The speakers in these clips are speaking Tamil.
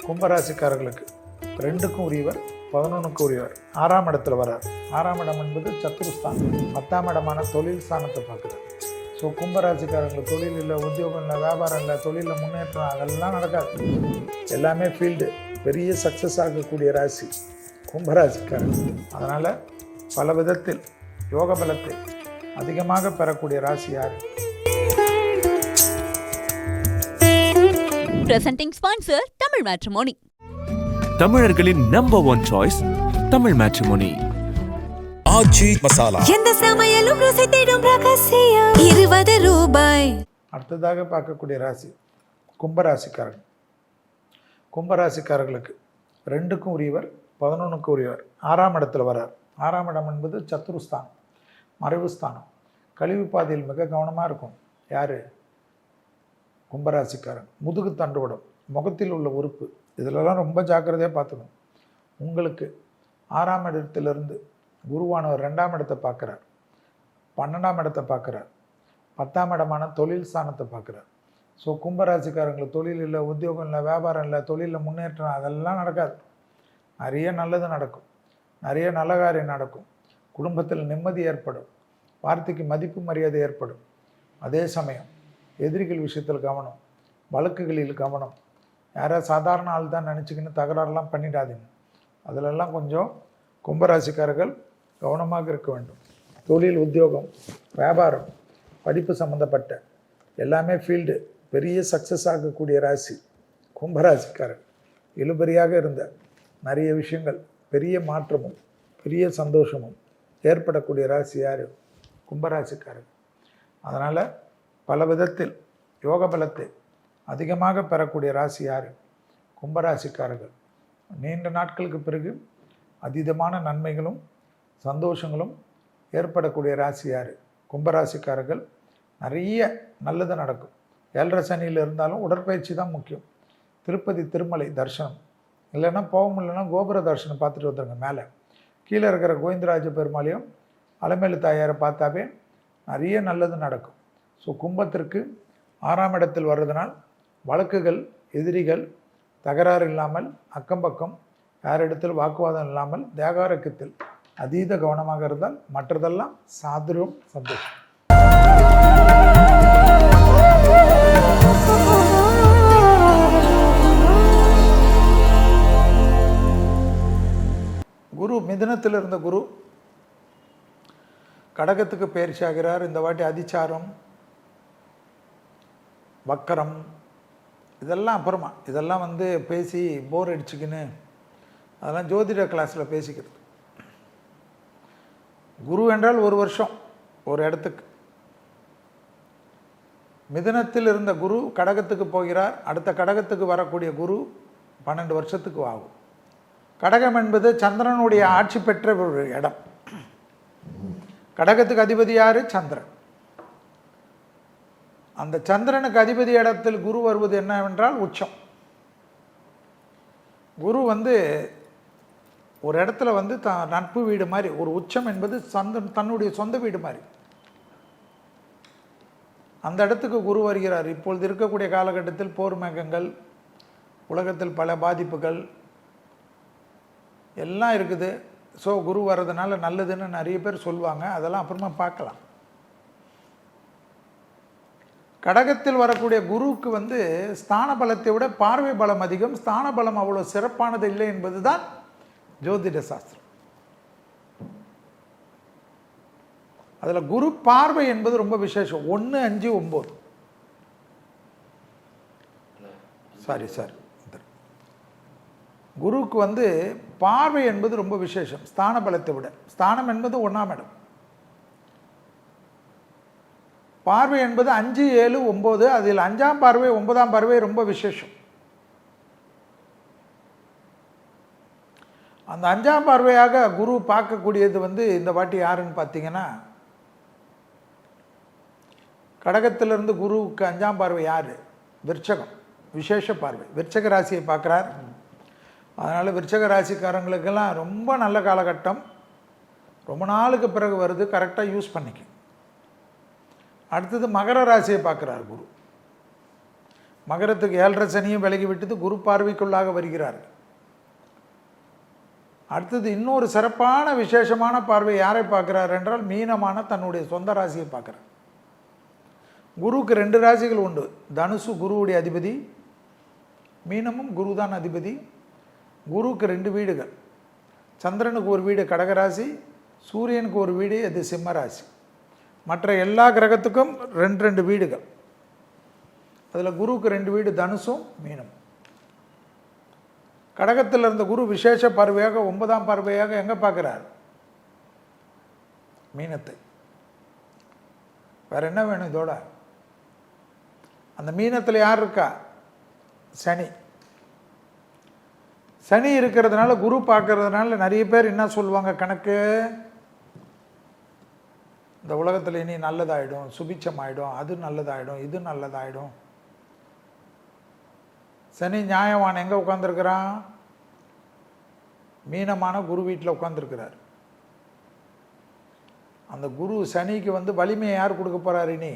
கும்பராசிக்காரர்களுக்கு 2க்கும் உரியவர், 11க்கு உரியவர், 6ஆம் இடத்துல வரார். 6ஆம் இடம் என்பது சத்துருஸ்தானம், 10ஆம் இடமான தொழில் ஸ்தானத்தை பார்க்குறார். ஸோ கும்பராசிக்காரங்களுக்கு தொழில் இல்லை, உத்தியோகம் இல்லை, வியாபாரம் இல்லை, தொழிலில் முன்னேற்றம் அதெல்லாம் நடக்காது. எல்லாமே ஃபீல்டு பெரிய சக்ஸஸ் ஆகக்கூடிய ராசி கும்பராசிக்காரர்கள். அதனால் பல விதத்தில் யோக பலத்தை அதிகமாக பெறக்கூடிய ராசி யார்? Presenting sponsor Tamil matrimony. தமிழர்களின் number 1 choice Tamil Matrimony. Aachi masala, எந்த சமையலும் ருசி தேடும் ரகசியம் 20 ரூபாய். அடுத்ததாக பார்க்கக்கூடிய ராசி கும்பராசிக்காரர்கள். கும்பராசிக்காரர்களுக்கு 2க்கும் உரியவர், 11க்கு உரியவர், 6ஆம் இடத்துல வரார். 6ஆம் இடம் என்பது சத்துருஸ்தானம், மறைவு ஸ்தானம். கழிவு பாதையில் மிக கவனமாக இருக்கும். யார்? கும்பராசிக்காரன். முதுகு தண்டுவடம், முகத்தில் உள்ள உறுப்பு, இதிலெல்லாம் ரொம்ப ஜாக்கிரதையாக பார்த்துக்கணும். உங்களுக்கு 6ஆம் இடத்திலிருந்து குருவானவர் 2ஆம் இடத்தை பார்க்குறார், 12ஆம் இடத்தை பார்க்குறார், 10ஆம் இடமான தொழில் ஸ்தானத்தை பார்க்குறார். ஸோ கும்பராசிக்காரங்களுக்கு தொழில் இல்லை, உத்தியோகம் இல்லை, வியாபாரம் இல்லை, தொழிலில் முன்னேற்றம் அதெல்லாம் நடக்காது. நிறைய நல்லது நடக்கும், நிறைய நல்ல காரியம் நடக்கும், குடும்பத்தில் நிம்மதி ஏற்படும், வார்த்தைக்கு மதிப்பு மரியாதை ஏற்படும். அதே சமயம் எதிரிகள் விஷயத்தில் கவனம், வழக்குகளில் கவனம். யாராவது சாதாரண ஆள் தான் நினச்சிக்கின்னு தகராறுலாம் பண்ணிடாதீங்க. அதிலெல்லாம் கொஞ்சம் கும்பராசிக்காரர்கள் கவனமாக இருக்க வேண்டும். தொழில், உத்தியோகம், வியாபாரம், படிப்பு சம்மந்தப்பட்ட எல்லாமே ஃபீல்டு பெரிய சக்ஸஸ் ஆகக்கூடிய ராசி கும்பராசிக்காரர். இழுபறியாக இருந்த நிறைய விஷயங்கள் பெரிய மாற்றமும் பெரிய சந்தோஷமும் ஏற்படக்கூடிய ராசி யார்? கும்பராசிக்காரர். அதனால் பல விதத்தில் யோக பலத்தை அதிகமாக பெறக்கூடிய ராசி யார்? கும்பராசிக்காரர்கள். நீண்ட நாட்களுக்கு பிறகு அதீதமான நன்மைகளும் சந்தோஷங்களும் ஏற்படக்கூடிய ராசி யார்? கும்பராசிக்காரர்கள். நிறைய நல்லது நடக்கும். 7.5 சனியில் இருந்தாலும் உடற்பயிற்சி தான் முக்கியம். திருப்பதி திருமலை தரிசனம், இல்லைன்னா போக முடியலன்னா கோபுர தரிசனம் பார்த்துட்டு வந்துடுங்க. மேலே கீழே இருக்கிற கோவிந்தராஜ பெருமாளையும் அலமேலு தாயாரை பார்த்தாவே நிறைய நல்லது நடக்கும். ஸோ கும்பத்திற்கு 6ஆம் இடத்தில் வர்றதுனால் வழக்குகள், எதிரிகள், தகராறு இல்லாமல், அக்கம் பக்கம் யாரிடத்தில் வாக்குவாதம் இல்லாமல், தேகாரக்கத்தில் அதீத கவனமாக இருந்தால் மற்றதெல்லாம் சாதுரியம், சந்தோஷம். குரு மிதுனத்தில் இருந்த குரு கடகத்துக்கு பயிற்சி ஆகிறார். இந்த வாட்டி அதிச்சாரம், வக்கரம், இதெல்லாம் அப்புறமா, இதெல்லாம் பேசி போர் அடிச்சுக்கின்னு அதெல்லாம் ஜோதிட கிளாஸில் பேசிக்கிறது. குரு என்றால் 1 வருஷம் ஒரு இடத்துக்கு. மிதுனத்தில் இருந்த குரு கடகத்துக்கு போகிறார். அடுத்த கடகத்துக்கு வரக்கூடிய குரு 12 வருஷத்துக்கு ஆகும். கடகம் என்பது சந்திரனுடைய ஆட்சி பெற்ற ஒரு இடம். கடகத்துக்கு அதிபதி யார்? சந்திரன். அந்த சந்திரனுக்கு அதிபதி இடத்தில் குரு வருவது என்னவென்றால் உச்சம். குரு ஒரு இடத்துல நட்பு வீடு மாதிரி, ஒரு உச்சம் என்பது தன்னுடைய சொந்த வீடு மாதிரி. அந்த இடத்துக்கு குரு வருகிறார். இப்பொழுது இருக்கக்கூடிய காலகட்டத்தில் போர் மேகங்கள், உலகத்தில் பல பாதிப்புகள் எல்லாம் இருக்குது. ஸோ குரு வர்றதுனால நல்லதுன்னு நிறைய பேர் சொல்லுவாங்க. அதெல்லாம் அப்புறமா பார்க்கலாம். கடகத்தில் வரக்கூடிய குருவுக்கு ஸ்தான பலத்தை விட பார்வை பலம் அதிகம். ஸ்தான பலம் அவ்வளோ சிறப்பானது இல்லை என்பது தான் ஜோதிட சாஸ்திரம். அதில் குரு பார்வை என்பது ரொம்ப விசேஷம். 1, 5, 9 சாரி குருவுக்கு பார்வை என்பது ரொம்ப விசேஷம் ஸ்தான பலத்தை விட. ஸ்தானம் என்பது 1ஆம் இடம். பார்வை என்பது 5, 7, 9. அதில் 5ஆம் பார்வை, 9ஆம் பார்வை ரொம்ப விசேஷம். அந்த 5ஆம் பார்வையாக குரு பார்க்கக்கூடியது இந்த வாட்டி யாருன்னு பார்த்தீங்கன்னா, கடகத்திலிருந்து குருவுக்கு 5ஆம் பார்வை யார்? விருச்சகம். விசேஷ பார்வை. விருச்சக ராசியை பார்க்குறார். அதனால் விருச்சக ராசிக்காரங்களுக்கெல்லாம் ரொம்ப நல்ல காலகட்டம். ரொம்ப நாளுக்கு பிறகு வருது. கரெக்டாக யூஸ் பண்ணிக்க. அடுத்தது மகர ராசியை பார்க்குறார் குரு. மகரத்துக்கு 7.5 சனியும் விலகி விட்டது, குரு பார்வைக்குள்ளாக வருகிறார்கள். அடுத்தது இன்னொரு சிறப்பான விசேஷமான பார்வை யாரை பார்க்கிறார் என்றால் மீனமான தன்னுடைய சொந்த ராசியை பார்க்கிறார். குருவுக்கு 2 ராசிகள் உண்டு. தனுசு குருவுடைய அதிபதி, மீனமும் குரு தான் அதிபதி. குருவுக்கு 2 வீடுகள். சந்திரனுக்கு ஒரு வீடு கடகராசி, சூரியனுக்கு ஒரு வீடு அது சிம்ம ராசி. மற்ற எல்லா கிரகத்துக்கும் 2 வீடுகள். அதில் குருவுக்கு 2 வீடு தனுசும் மீனமும். கடகத்தில் இருந்த குரு விசேஷ பார்வையாக 9ஆம் பார்வையாக எங்கே பார்க்குறார்? மீனத்தை. வேற என்ன வேணும் இதோட? அந்த மீனத்தில் யார் இருக்கா? சனி. சனி இருக்கிறதுனால, குரு பார்க்கறதுனால நிறைய பேர் என்ன சொல்லுவாங்க கணக்கு, இந்த உலகத்தில் இனி நல்லதாயிடும், சுபிச்சம் ஆயிடும், அது நல்லதாயிடும், இது நல்லதாயிடும். சனி நியாயவான் எங்கே உட்காந்துருக்கிறான்? மீனமான குரு வீட்டில் உட்காந்துருக்கிறார். அந்த குரு சனிக்கு வலிமையை யார் கொடுக்க போகிறார்? இனி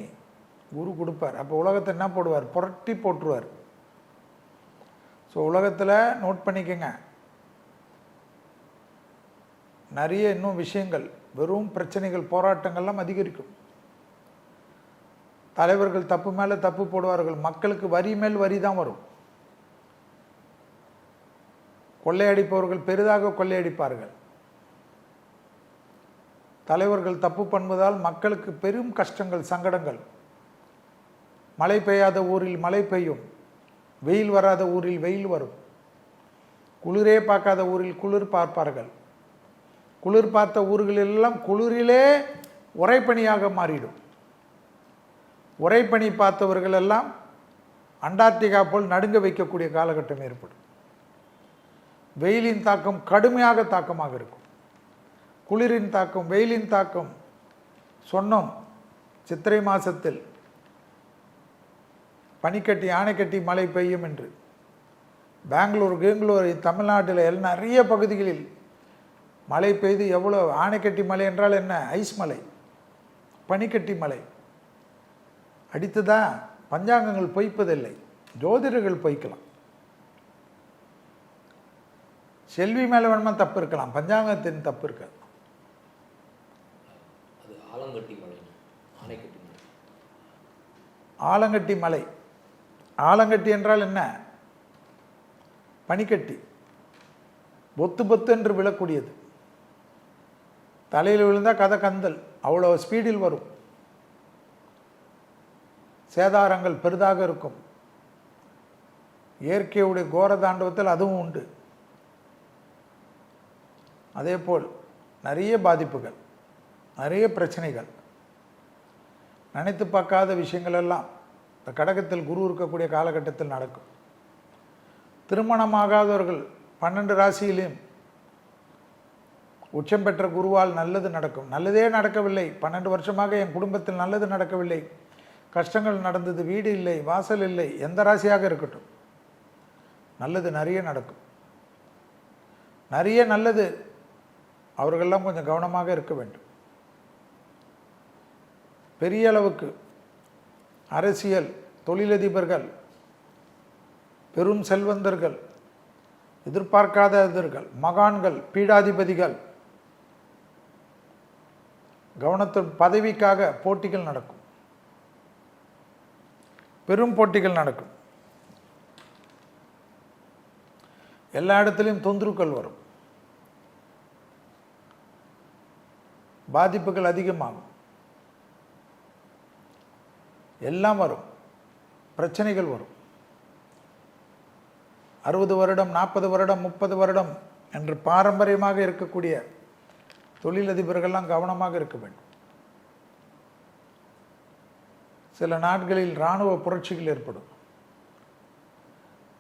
குரு கொடுப்பார். அப்போ உலகத்தை என்ன போடுவார்? புரட்டி போட்டுருவார். ஸோ உலகத்தில் நோட் பண்ணிக்கங்க, நிறைய இன்னும் விஷயங்கள், வெறும் பிரச்சனைகள், போராட்டங்கள்லாம் அதிகரிக்கும். தலைவர்கள் தப்பு மேலே தப்பு போடுவார்கள். மக்களுக்கு வரி மேல் வரி தான் வரும். கொள்ளையடிப்பவர்கள் பெரிதாக கொள்ளையடிப்பார்கள். தலைவர்கள் தப்பு பண்ணுவதால் மக்களுக்கு பெரும் கஷ்டங்கள், சங்கடங்கள். மழை பெய்யாத ஊரில் மழை பெய்யும், வெயில் வராத ஊரில் வெயில் வரும். குளிரே பார்க்காத ஊரில் குளிர் பார்ப்பார்கள். குளிர் பார்த்த ஊர்களிலெல்லாம் குளிரிலே உறைபனியாக மாறிடும். உறைபனி பார்த்தவர்கள் எல்லாம் அண்டார்டிகா போல் நடுங்க வைக்கக்கூடிய காலகட்டம் ஏற்படும். வெயிலின் தாக்கம் கடுமையாக தாக்கமாக இருக்கும். குளிரின் தாக்கம், வெயிலின் தாக்கம். சொன்னோம் சித்திரை மாதத்தில் பனிக்கட்டி ஆணைக்கட்டி மழை பெய்யும் என்று. பெங்களூர் தமிழ்நாட்டில் நிறைய பகுதிகளில் மழை பெய்து எவ்வளோ. ஆணைக்கட்டி மழை என்றால் என்ன? ஐஸ் மலை, பனிக்கட்டி மலை அடித்துதான். பஞ்சாங்கங்கள் பொய்ப்பதில்லை, ஜோதிடர்கள் பொய்க்கலாம். செல்வி மேலே வேணுமா தப்பு இருக்கலாம், பஞ்சாங்கத்தின் தப்பு இருக்காது. ஆலங்கட்டி மலை. ஆலங்கட்டி என்றால் என்ன? பனிக்கட்டி, பொத்து பொத்து என்று விழக்கூடியது. தலையில் விழுந்தால் கதை கந்தல், அவ்வளோ ஸ்பீடில் வரும். சேதாரங்கள் பெரிதாக இருக்கும். இயற்கையுடைய கோர தாண்டவத்தில் அதுவும் உண்டு. அதே போல் நிறைய பாதிப்புகள், நிறைய பிரச்சனைகள், நினைத்து பார்க்காத விஷயங்கள் எல்லாம் இந்த கடகத்தில் குரு இருக்கக்கூடிய காலகட்டத்தில் நடக்கும். திருமணமாகாதவர்கள் 12 ராசியிலையும் உச்சம் பெற்ற குருவால் நல்லது நடக்கும். நல்லதே நடக்கவில்லை, 12 வருஷமாக என் குடும்பத்தில் நல்லது நடக்கவில்லை, கஷ்டங்கள் நடந்தது, வீடு இல்லை, வாசல் இல்லை, எந்த ராசியாக இருக்கட்டும், நல்லது நிறைய நடக்கும். நிறைய நல்லது. அவர்களெல்லாம் கொஞ்சம் கவனமாக இருக்க வேண்டும். பெரிய அளவுக்கு அரசியல், தொழிலதிபர்கள், பெரும் செல்வந்தர்கள், எதிர்பார்க்காதவர்கள், மகான்கள், பீடாதிபதிகள், கவனத்தின் பதவிக்காக போட்டிகள் நடக்கும். பெரும் போட்டிகள் நடக்கும். எல்லா இடத்துலையும் தொந்தரவுகள் வரும். பாதிப்புகள் அதிகமாகும். எல்லாம் வரும். பிரச்சனைகள் வரும். 60 வருடம், 40 வருடம், 30 வருடம் என்று பாரம்பரியமாக இருக்கக்கூடிய தொழிலதிபர்கள்லாம் கவனமாக இருக்க வேண்டும். சில நாட்களில் இராணுவ புரட்சிகள் ஏற்படும்.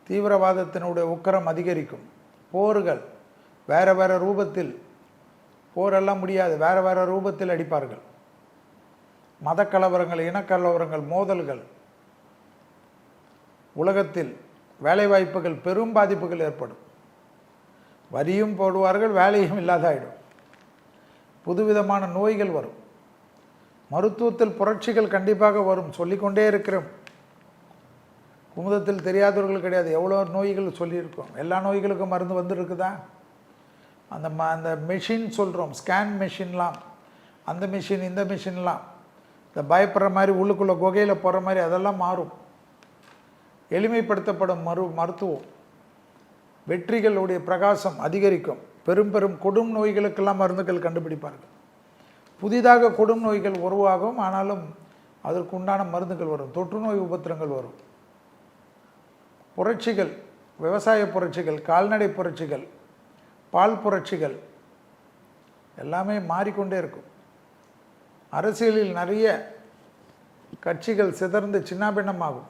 தீவிரவாதத்தினுடைய உக்கரம் அதிகரிக்கும். போர்கள் வேற வேற ரூபத்தில், போரெல்லாம் முடியாது, வேற வேற ரூபத்தில் அடிப்பார்கள். மத கலவரங்கள், இனக்கலவரங்கள், மோதல்கள், உலகத்தில் வேலைவாய்ப்புகள், பெரும் பாதிப்புகள் ஏற்படும். வரியும் போடுவார்கள், வேலையும் இல்லாதாயிடும். புதுவிதமான நோய்கள் வரும். மருத்துவத்தில் புரட்சிகள் கண்டிப்பாக வரும். சொல்லிக்கொண்டே இருக்கிறோம். குமுதத்தில் தெரியாதவர்கள் கிடையாது. எவ்வளோ நோய்கள் சொல்லியிருக்கோம். எல்லா நோய்களுக்கும் மருந்து வந்துருக்குதா? அந்த மெஷின் சொல்கிறோம், ஸ்கேன் மெஷின்லாம், அந்த மிஷின் இந்த மிஷின்லாம், இந்த பயப்படுற மாதிரி உள்ளுக்குள்ளே குகையில் போகிற மாதிரி அதெல்லாம் மாறும். எளிமைப்படுத்தப்படும் மருத்துவம், வெற்றிகளுடைய பிரகாசம் அதிகரிக்கும். பெரும் பெரும் கொடும் நோய்களுக்கெல்லாம் மருந்துகள் கண்டுபிடிப்பார்கள். புதிதாக கொடும் நோய்கள் உருவாகும், ஆனாலும் அதற்கு உண்டான மருந்துகள் வரும். தொற்று நோய் உபத்திரங்கள் வரும். புரட்சிகள், விவசாய புரட்சிகள், கால்நடை புரட்சிகள், பால் புரட்சிகள் எல்லாமே மாறிக்கொண்டே இருக்கும். அரசியலில் நிறைய கட்சிகள் சிதறந்து சின்னாபின்னமாகும்.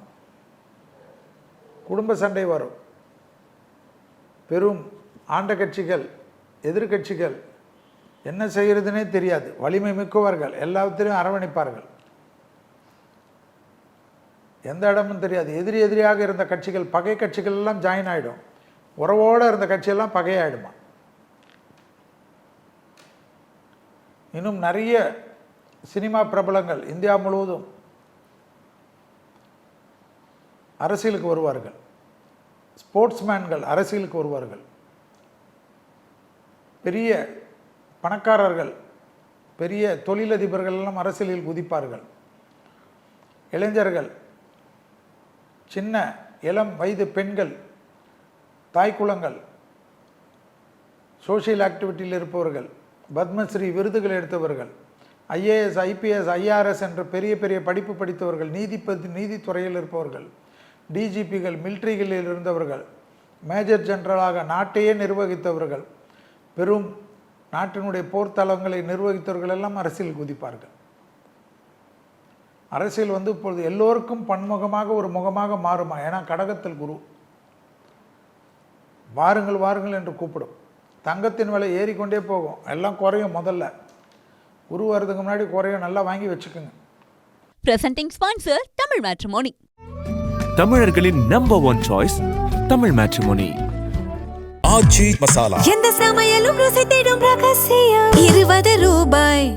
குடும்ப சண்டை வரும். பெரும் ஆண்ட கட்சிகள், எதிர்கட்சிகள் என்ன செய்கிறதுனே தெரியாது. வலிமை மிக்கவர்கள் எல்லாத்திலையும் அரவணைப்பார்கள். எந்த இடமும் தெரியாது. எதிரியாக இருந்த கட்சிகள், பகை கட்சிகள் எல்லாம் ஜாயின் ஆகிடும். உறவோடு இருந்த கட்சியெல்லாம் பகையாயிடுமா. இன்னும் நிறைய சினிமா பிரபலங்கள் இந்தியா முழுவதும் அரசியலுக்கு வருவார்கள். ஸ்போர்ட்ஸ்மேன்கள் அரசியலுக்கு வருவார்கள். பெரிய பணக்காரர்கள், பெரிய தொழிலதிபர்கள் எல்லாம் அரசியலில் குதிப்பார்கள். இளைஞர்கள், சின்ன இளம் வயது பெண்கள், தாய்க்குளங்கள், சோஷியல் ஆக்டிவிட்டியில் இருப்பவர்கள், பத்மஸ்ரீ விருதுகள் எடுத்தவர்கள், ஐஏஎஸ், ஐபிஎஸ், ஐஆர்எஸ் என்ற பெரிய பெரிய படிப்பு படித்தவர்கள், நீதித்துறையில் இருப்பவர்கள், டிஜிபிகள், மிலிட்ரிகளில் இருந்தவர்கள், மேஜர் ஜெனரலாக நாட்டையே நிர்வகித்தவர்கள், பெரும் நாட்டினுடைய போர்த்தளங்களை நிர்வகித்தவர்கள் எல்லாம் அரசியல் குதிப்பார்கள். அரசியல் இப்பொழுது எல்லோருக்கும் பன்முகமாக ஒரு முகமாக மாறுமா. ஏன்னா கடகத்தில் குரு வாருங்கள் வாருங்கள் என்று கூப்பிடும். தங்கத்தின் விலை ஏறிக்கொண்டே போகும், எல்லாம் குறையும். முதல்ல குரு வர்றதுக்கு முன்னாடி குறையும். நல்லா வாங்கி வச்சுக்கோங்க. Presenting sponsor Tamil Matrimony. தமிழர்களின் number one choice Tamil Matrimony. Aachi masala. எந்த சமையலும் ருசி தேடும் ரகசியம் 20 ரூபாய்.